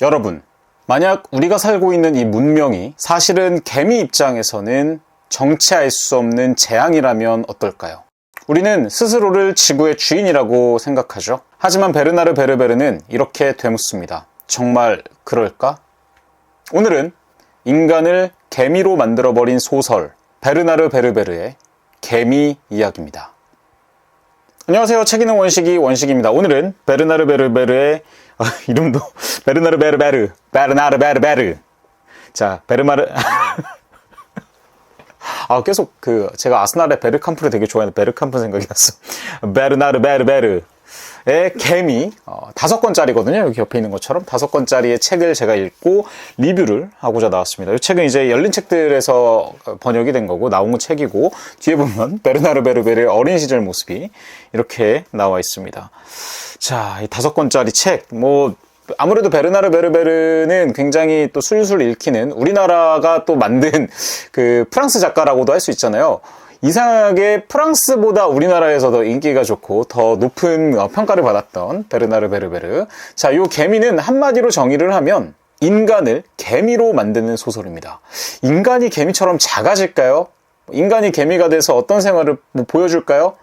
여러분, 만약 우리가 살고 있는 이 문명이 사실은 개미 입장에서는 정체할 수 없는 재앙이라면 어떨까요? 우리는 스스로를 지구의 주인이라고 생각하죠. 하지만 베르나르 베르베르는 이렇게 되묻습니다. 정말 그럴까? 오늘은 인간을 개미로 만들어버린 소설 베르나르 베르베르의 개미 이야기입니다. 안녕하세요. 책 읽는 원식입니다. 오늘은 베르나르 베르베르의 이름도 베르나르 베르베르 자, 계속 제가 아스날의 베르캄프를 되게 좋아하는 베르캄프 생각이 났어. 베르나르 베르베르의 개미 5권짜리거든요. 여기 옆에 있는 것처럼 5권짜리의 책을 제가 읽고 리뷰를 하고자 나왔습니다. 이 책은 이제 열린 책들에서 번역이 된 거고 나온 책이고, 뒤에 보면 베르나르 베르베르의 어린 시절 모습이 이렇게 나와 있습니다. 자, 이 5권짜리 책, 아무래도 베르나르 베르베르는 굉장히 또 술술 읽히는, 우리나라가 또 만든 프랑스 작가라고도 할 수 있잖아요. 이상하게 프랑스보다 우리나라에서 더 인기가 좋고 더 높은 평가를 받았던 베르나르 베르베르. 자, 요 개미는 한마디로 정의를 하면 인간을 개미로 만드는 소설입니다. 인간이 개미처럼 작아질까요? 인간이 개미가 돼서 어떤 생활을 보여줄까요?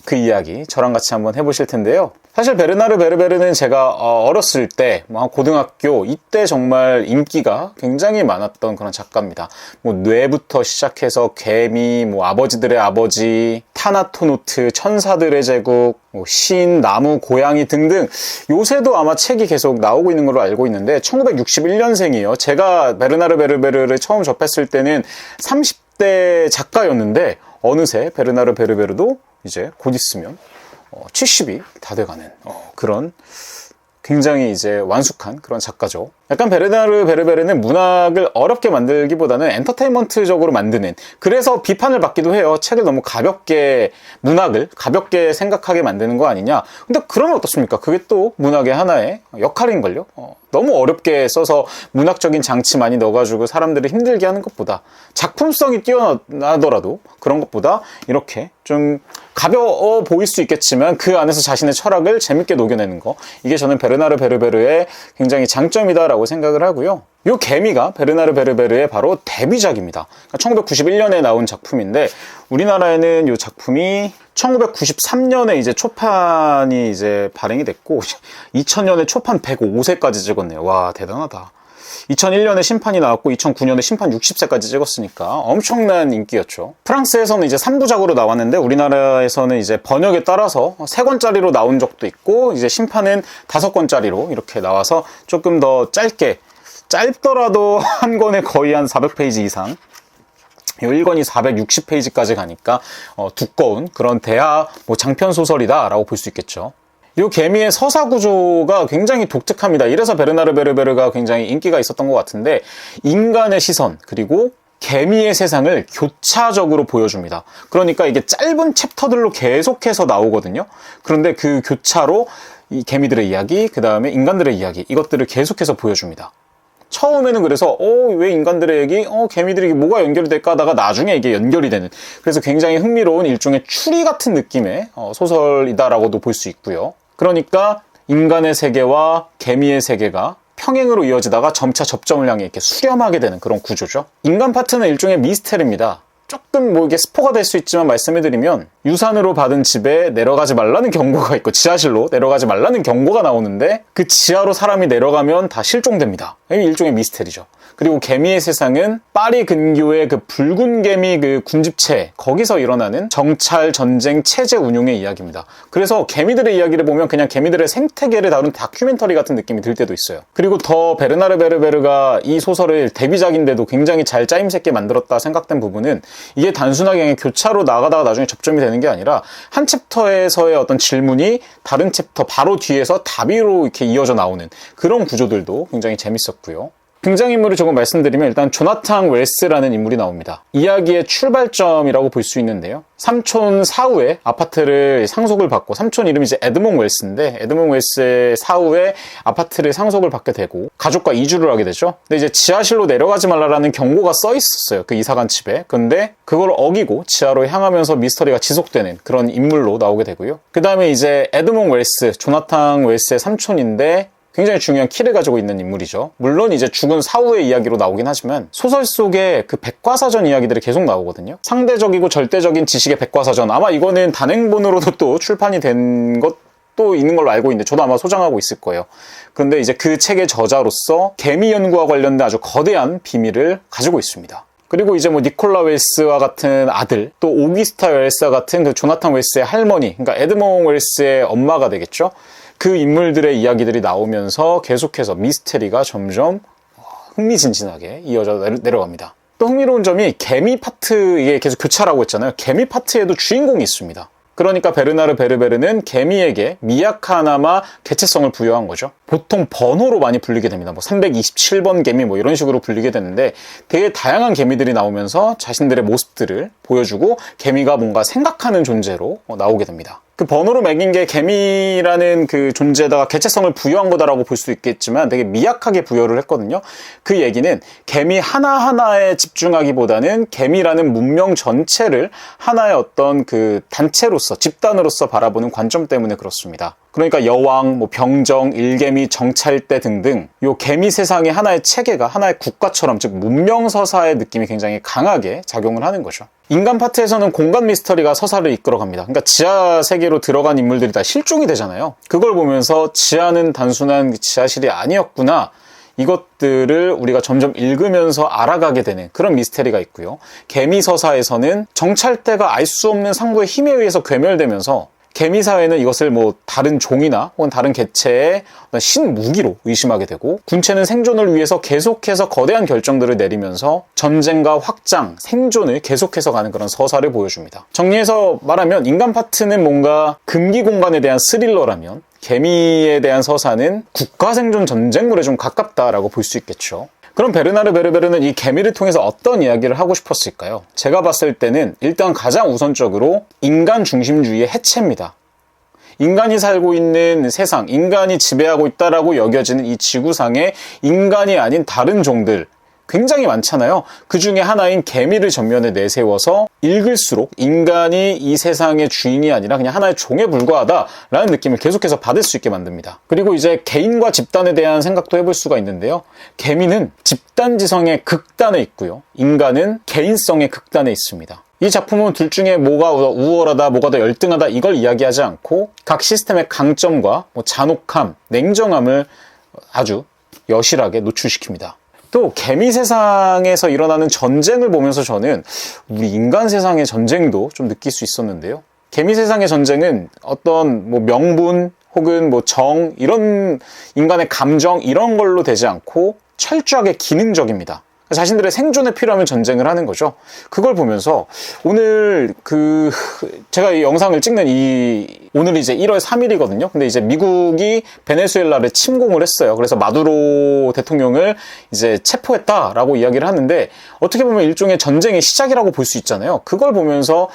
그 이야기 저랑 같이 한번 해보실 텐데요. 사실 베르나르 베르베르는 제가 어렸을 때, 고등학교 이때 정말 인기가 굉장히 많았던 그런 작가입니다. 뇌부터 시작해서 개미, 아버지들의 아버지, 타나토노트, 천사들의 제국, 신, 나무, 고양이 등등 요새도 아마 책이 계속 나오고 있는 걸로 알고 있는데 1961년생이에요. 제가 베르나르 베르베르를 처음 접했을 때는 30대 작가였는데 어느새 베르나르 베르베르도 이제 곧 있으면 70이 다 돼가는 그런 굉장히 이제 완숙한 그런 작가죠. 약간 베르나르 베르베르는 문학을 어렵게 만들기보다는 엔터테인먼트적으로 만드는, 그래서 비판을 받기도 해요. 책을 너무 가볍게, 문학을 가볍게 생각하게 만드는 거 아니냐. 근데 그러면 어떻습니까? 그게 또 문학의 하나의 역할인걸요. 너무 어렵게 써서 문학적인 장치 많이 넣어가지고 사람들을 힘들게 하는 것보다, 작품성이 뛰어나더라도 그런 것보다 이렇게 좀 가벼워 보일 수 있겠지만 그 안에서 자신의 철학을 재밌게 녹여내는 거, 이게 저는 베르나르 베르베르의 굉장히 장점이다라고 생각을 하고요. 이 개미가 베르나르 베르베르의 바로 데뷔작입니다. 1991년에 나온 작품인데 우리나라에는 이 작품이 1993년에 이제 초판이 이제 발행이 됐고 2000년에 초판 105세까지 찍었네요. 와, 대단하다. 2001년에 심판이 나왔고 2009년에 심판 60세까지 찍었으니까 엄청난 인기였죠. 프랑스에서는 이제 3부작으로 나왔는데 우리나라에서는 이제 번역에 따라서 3권짜리로 나온 적도 있고, 이제 심판은 5권짜리로 이렇게 나와서 조금 더 짧더라도 한 권에 거의 한 400페이지 이상, 1권이 460페이지까지 가니까 두꺼운 그런 대하 장편 소설이다 라고 볼 수 있겠죠. 이 개미의 서사 구조가 굉장히 독특합니다. 이래서 베르나르 베르베르가 굉장히 인기가 있었던 것 같은데, 인간의 시선 그리고 개미의 세상을 교차적으로 보여줍니다. 그러니까 이게 짧은 챕터들로 계속해서 나오거든요. 그런데 그 교차로 이 개미들의 이야기, 그 다음에 인간들의 이야기, 이것들을 계속해서 보여줍니다. 처음에는 그래서 왜 인간들의 얘기, 개미들이 뭐가 연결이 될까 하다가 나중에 이게 연결이 되는, 그래서 굉장히 흥미로운 일종의 추리 같은 느낌의 소설이다라고도 볼 수 있고요. 그러니까 인간의 세계와 개미의 세계가 평행으로 이어지다가 점차 접점을 향해 이렇게 수렴하게 되는 그런 구조죠. 인간 파트는 일종의 미스테리입니다. 조금 이게 스포가 될 수 있지만 말씀해드리면, 유산으로 받은 집에 내려가지 말라는 경고가 있고 지하실로 내려가지 말라는 경고가 나오는데 그 지하로 사람이 내려가면 다 실종됩니다. 일종의 미스테리죠. 그리고 개미의 세상은 파리 근교의 그 붉은 개미 군집체, 거기서 일어나는 정찰 전쟁 체제 운용의 이야기입니다. 그래서 개미들의 이야기를 보면 그냥 개미들의 생태계를 다룬 다큐멘터리 같은 느낌이 들 때도 있어요. 그리고 더 베르나르 베르베르가 이 소설을 데뷔작인데도 굉장히 잘 짜임새있게 만들었다 생각된 부분은, 이게 단순하게 그냥 교차로 나가다가 나중에 접점이 되는 게 아니라 한 챕터에서의 어떤 질문이 다른 챕터 바로 뒤에서 답이로 이렇게 이어져 나오는 그런 구조들도 굉장히 재밌었고요. 등장인물을 조금 말씀드리면 일단 조나탕 웰스라는 인물이 나옵니다. 이야기의 출발점이라고 볼 수 있는데요. 삼촌 사후에 아파트를 상속을 받고, 삼촌 이름이 이제 에드몽 웰스인데 에드몽 웰스의 사후에 아파트를 상속을 받게 되고 가족과 이주를 하게 되죠. 근데 이제 지하실로 내려가지 말라라는 경고가 써 있었어요. 그 이사간 집에. 근데 그걸 어기고 지하로 향하면서 미스터리가 지속되는 그런 인물로 나오게 되고요. 그 다음에 이제 에드몽 웰스, 조나탕 웰스의 삼촌인데 굉장히 중요한 키를 가지고 있는 인물이죠. 물론 이제 죽은 사후의 이야기로 나오긴 하지만 소설 속에 그 백과사전 이야기들이 계속 나오거든요. 상대적이고 절대적인 지식의 백과사전, 아마 이거는 단행본으로도 또 출판이 된 것도 있는 걸로 알고 있는데 저도 아마 소장하고 있을 거예요. 그런데 이제 그 책의 저자로서 개미 연구와 관련된 아주 거대한 비밀을 가지고 있습니다. 그리고 이제 뭐 니콜라 웰스와 같은 아들, 또 오기스타 웰스와 같은 그 조나탄 웰스의 할머니, 그러니까 에드몽 웰스의 엄마가 되겠죠. 그 인물들의 이야기들이 나오면서 계속해서 미스테리가 점점 흥미진진하게 이어져 내려갑니다. 또 흥미로운 점이 개미 파트, 이게 계속 교차라고 했잖아요. 개미 파트에도 주인공이 있습니다. 그러니까 베르나르 베르베르는 개미에게 미약하나마 개체성을 부여한 거죠. 보통 번호로 많이 불리게 됩니다. 뭐 327번 개미 뭐 이런 식으로 불리게 되는데 되게 다양한 개미들이 나오면서 자신들의 모습들을 보여주고 개미가 뭔가 생각하는 존재로 나오게 됩니다. 그 번호로 매긴 게 개미라는 그 존재에다가 개체성을 부여한 거다라고 볼 수 있겠지만 되게 미약하게 부여를 했거든요. 그 얘기는 개미 하나하나에 집중하기보다는 개미라는 문명 전체를 하나의 어떤 그 단체로서, 집단으로서 바라보는 관점 때문에 그렇습니다. 그러니까 여왕, 뭐 병정, 일개미, 정찰대 등등 요 개미 세상의 하나의 체계가 하나의 국가처럼, 즉 문명서사의 느낌이 굉장히 강하게 작용을 하는 거죠. 인간 파트에서는 공간 미스터리가 서사를 이끌어갑니다. 그러니까 지하 세계로 들어간 인물들이 다 실종이 되잖아요. 그걸 보면서 지하는 단순한 지하실이 아니었구나, 이것들을 우리가 점점 읽으면서 알아가게 되는 그런 미스테리가 있고요. 개미 서사에서는 정찰대가 알 수 없는 상부의 힘에 의해서 괴멸되면서 개미 사회는 이것을 뭐 다른 종이나 혹은 다른 개체의 신무기로 의심하게 되고, 군체는 생존을 위해서 계속해서 거대한 결정들을 내리면서 전쟁과 확장, 생존을 계속해서 가는 그런 서사를 보여줍니다. 정리해서 말하면 인간 파트는 뭔가 금기 공간에 대한 스릴러라면 개미에 대한 서사는 국가 생존 전쟁물에 좀 가깝다라고 볼 수 있겠죠. 그럼 베르나르 베르베르는 이 개미를 통해서 어떤 이야기를 하고 싶었을까요? 제가 봤을 때는 일단 가장 우선적으로 인간 중심주의의 해체입니다. 인간이 살고 있는 세상, 인간이 지배하고 있다라고 여겨지는 이 지구상에 인간이 아닌 다른 종들 굉장히 많잖아요. 그 중에 하나인 개미를 전면에 내세워서 읽을수록 인간이 이 세상의 주인이 아니라 그냥 하나의 종에 불과하다라는 느낌을 계속해서 받을 수 있게 만듭니다. 그리고 이제 개인과 집단에 대한 생각도 해볼 수가 있는데요. 개미는 집단지성의 극단에 있고요. 인간은 개인성의 극단에 있습니다. 이 작품은 둘 중에 뭐가 우월하다, 뭐가 더 열등하다 이걸 이야기하지 않고 각 시스템의 강점과 뭐 잔혹함, 냉정함을 아주 여실하게 노출시킵니다. 또 개미 세상에서 일어나는 전쟁을 보면서 저는 우리 인간 세상의 전쟁도 좀 느낄 수 있었는데요. 개미 세상의 전쟁은 어떤 뭐 명분 혹은 뭐 정, 이런 인간의 감정 이런 걸로 되지 않고 철저하게 기능적입니다. 자신들의 생존에 필요하면 전쟁을 하는 거죠. 그걸 보면서 오늘 제가 이 영상을 찍는 오늘 이제 1월 3일이거든요. 근데 이제 미국이 베네수엘라를 침공을 했어요. 그래서 마두로 대통령을 이제 체포했다라고 이야기를 하는데 어떻게 보면 일종의 전쟁의 시작이라고 볼 수 있잖아요. 그걸 보면서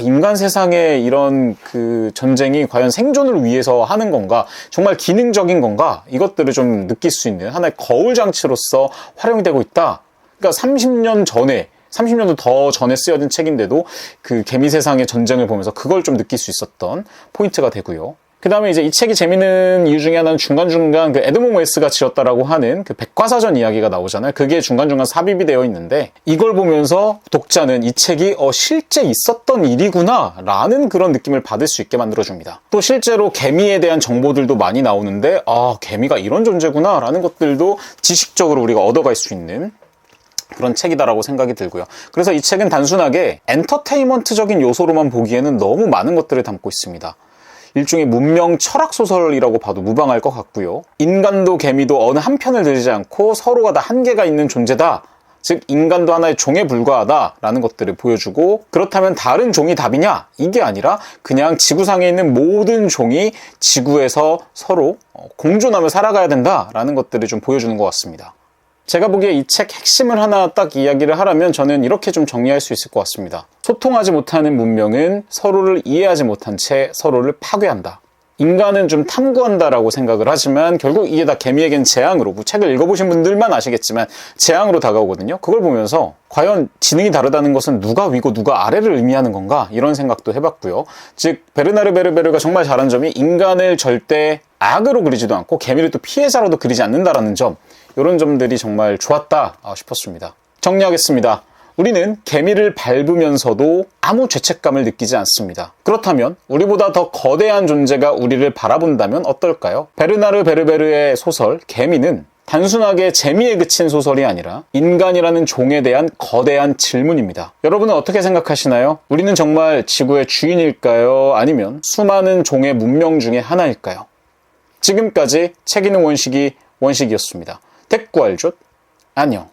인간 세상에 이런 그 전쟁이 과연 생존을 위해서 하는 건가, 정말 기능적인 건가, 이것들을 좀 느낄 수 있는 하나의 거울 장치로서 활용되고 있다. 그러니까 30년도 더 전에 쓰여진 책인데도 그 개미 세상의 전쟁을 보면서 그걸 좀 느낄 수 있었던 포인트가 되고요. 그 다음에 이제 이 책이 재밌는 이유 중에 하나는 중간중간 그 에드몽 웰스가 지었다라고 하는 그 백과사전 이야기가 나오잖아요. 그게 중간중간 삽입이 되어 있는데 이걸 보면서 독자는 이 책이 실제 있었던 일이구나 라는 그런 느낌을 받을 수 있게 만들어줍니다. 또 실제로 개미에 대한 정보들도 많이 나오는데 개미가 이런 존재구나 라는 것들도 지식적으로 우리가 얻어갈 수 있는 그런 책이다라고 생각이 들고요. 그래서 이 책은 단순하게 엔터테인먼트적인 요소로만 보기에는 너무 많은 것들을 담고 있습니다. 일종의 문명 철학 소설이라고 봐도 무방할 것 같고요. 인간도 개미도 어느 한편을 들지 않고 서로가 다 한계가 있는 존재다. 즉 인간도 하나의 종에 불과하다라는 것들을 보여주고, 그렇다면 다른 종이 답이냐? 이게 아니라 그냥 지구상에 있는 모든 종이 지구에서 서로 공존하며 살아가야 된다라는 것들을 좀 보여주는 것 같습니다. 제가 보기에 이 책 핵심을 하나 딱 이야기를 하라면 저는 이렇게 좀 정리할 수 있을 것 같습니다. 소통하지 못하는 문명은 서로를 이해하지 못한 채 서로를 파괴한다. 인간은 좀 탐구한다라고 생각을 하지만 결국 이게 다 개미에겐 재앙으로, 뭐 책을 읽어보신 분들만 아시겠지만 재앙으로 다가오거든요. 그걸 보면서 과연 지능이 다르다는 것은 누가 위고 누가 아래를 의미하는 건가, 이런 생각도 해봤고요. 즉 베르나르 베르베르가 정말 잘한 점이 인간을 절대 악으로 그리지도 않고 개미를 또 피해자로도 그리지 않는다라는 점, 이런 점들이 정말 좋았다 싶었습니다. 정리하겠습니다. 우리는 개미를 밟으면서도 아무 죄책감을 느끼지 않습니다. 그렇다면 우리보다 더 거대한 존재가 우리를 바라본다면 어떨까요? 베르나르 베르베르의 소설 개미는 단순하게 재미에 그친 소설이 아니라 인간이라는 종에 대한 거대한 질문입니다. 여러분은 어떻게 생각하시나요? 우리는 정말 지구의 주인일까요? 아니면 수많은 종의 문명 중에 하나일까요? 지금까지 책 읽는 원식이었습니다. 댓글알족 안녕.